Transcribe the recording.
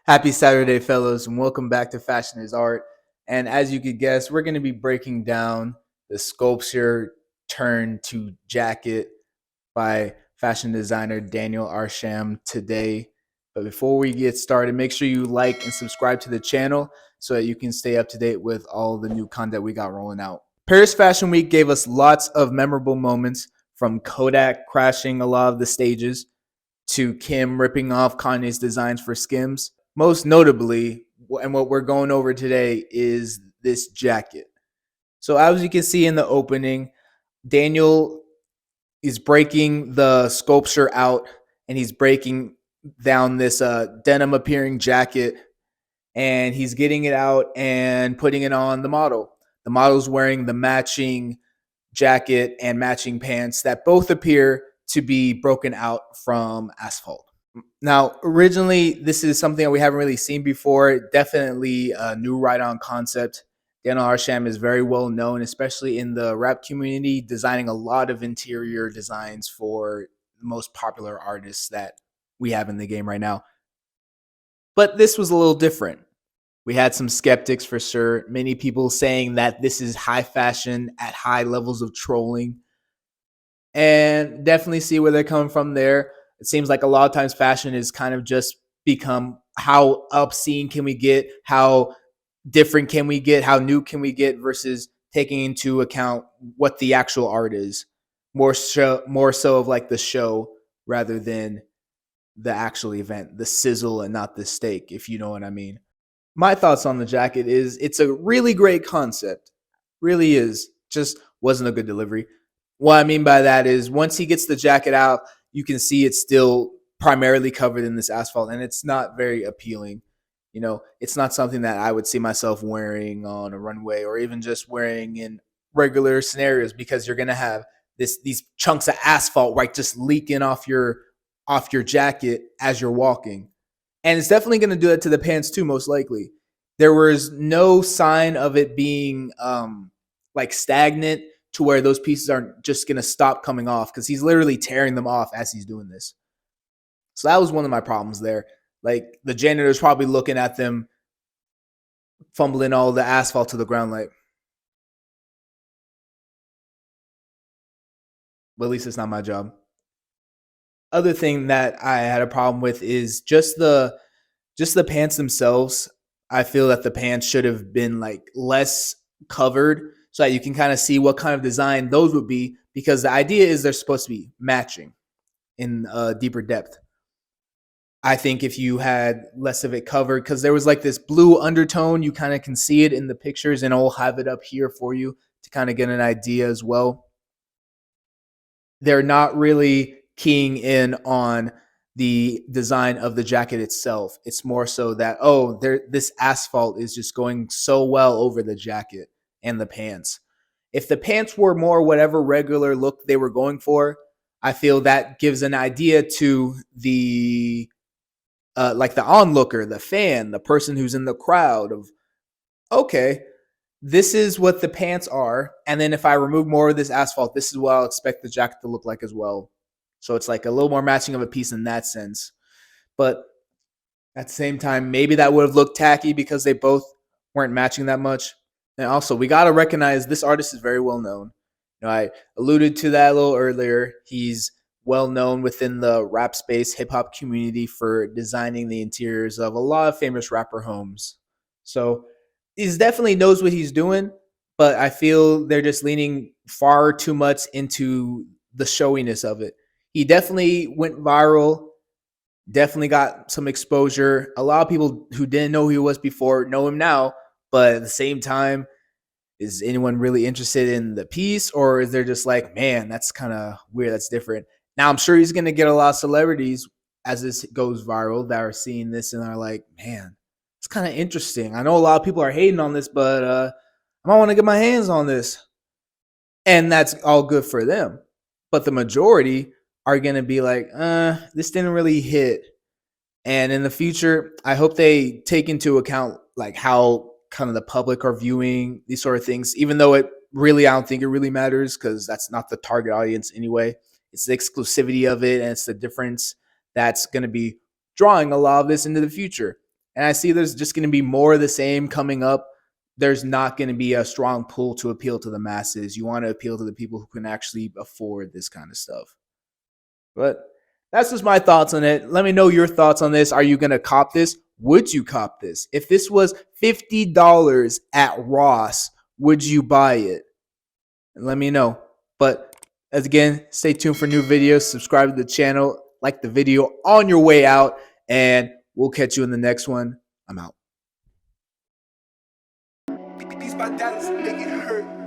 Happy Saturday, fellows, and welcome back to Fashion is Art. And as you could guess, we're going to be breaking down the sculpture turn to jacket by fashion designer Daniel Arsham today. But before we get started, make sure you like and subscribe to the channel so that you can stay up to date with all the new content we got rolling out. Paris Fashion Week gave us lots of memorable moments, from Kodak crashing a lot of the stages to Kim ripping off Kanye's designs for Skims. Most notably, and what we're going over today, is this jacket. So as you can see in the opening, Daniel is breaking the sculpture out and he's breaking down this denim appearing jacket, and he's getting it out and putting it on the model. The model's wearing the matching jacket and matching pants that both appear to be broken out from asphalt. Now, originally, this is something that we haven't really seen before. Definitely a new ride-on concept. Daniel Arsham is very well known, especially in the rap community, designing a lot of interior designs for the most popular artists that we have in the game right now. But this was a little different. We had some skeptics for sure. Many people saying that this is high fashion at high levels of trolling. And definitely see where they're coming from there. It seems like a lot of times fashion is kind of just become how obscene can we get, how different can we get, how new can we get, versus taking into account what the actual art is. More so of like the show rather than the actual event, the sizzle and not the steak, if you know what I mean. My thoughts on the jacket is it's a really great concept. Really is. Just wasn't a good delivery. What I mean by that is once he gets the jacket out, you can see it's still primarily covered in this asphalt, and it's not very appealing. You know, it's not something that I would see myself wearing on a runway or even just wearing in regular scenarios, because you're going to have these chunks of asphalt right just leaking off your jacket as you're walking. And it's definitely going to do that to the pants too, most likely. There was no sign of it being like stagnant to where those pieces aren't just going to stop coming off, because he's literally tearing them off as he's doing this. So that was one of my problems there. Like the janitor's probably looking at them, fumbling all the asphalt to the ground, like, well, at least it's not my job. Other thing that I had a problem with is just the pants themselves. I feel that the pants should have been like less covered so that you can kind of see what kind of design those would be, because the idea is they're supposed to be matching in deeper depth. I think if you had less of it covered, because there was like this blue undertone, you kind of can see it in the pictures, and I'll have it up here for you to kind of get an idea as well. They're not really keying in on the design of the jacket itself. It's more so that, oh, this asphalt is just going so well over the jacket and the pants. If the pants were more whatever regular look they were going for, I feel that gives an idea to the like the onlooker, the fan, the person who's in the crowd of, okay, this is what the pants are, and then if I remove more of this asphalt, this is what I'll expect the jacket to look like as well. So it's like a little more matching of a piece in that sense. But at the same time, maybe that would have looked tacky because they both weren't matching that much. And also, we got to recognize this artist is very well known. You know, I alluded to that a little earlier. He's well known within the rap space, hip hop community, for designing the interiors of a lot of famous rapper homes. So he definitely knows what he's doing, but I feel they're just leaning far too much into the showiness of it. He definitely went viral, definitely got some exposure. A lot of people who didn't know who he was before know him now, but at the same time, is anyone really interested in the piece, or is they're just like, man, that's kind of weird, that's different? Now, I'm sure he's going to get a lot of celebrities as this goes viral that are seeing this and are like, man, it's kind of interesting. I know a lot of people are hating on this, but I might want to get my hands on this. And that's all good for them. But the majority are going to be like, this didn't really hit. And in the future, I hope they take into account like how kind of the public are viewing these sort of things, even though I don't think it really matters, because that's not the target audience anyway. It's the exclusivity of it, and it's the difference that's going to be drawing a lot of this into the future. And I see there's just going to be more of the same coming up. There's not going to be a strong pull to appeal to the masses. You want to appeal to the people who can actually afford this kind of stuff. But that's just my thoughts on it. Let me know your thoughts on this. Are you going to cop this? Would you cop this? If this was $50 at Ross, would you buy it? Let me know. But as again, stay tuned for new videos. Subscribe to the channel. Like the video on your way out. And we'll catch you in the next one. I'm out. These my dollars make it hurt.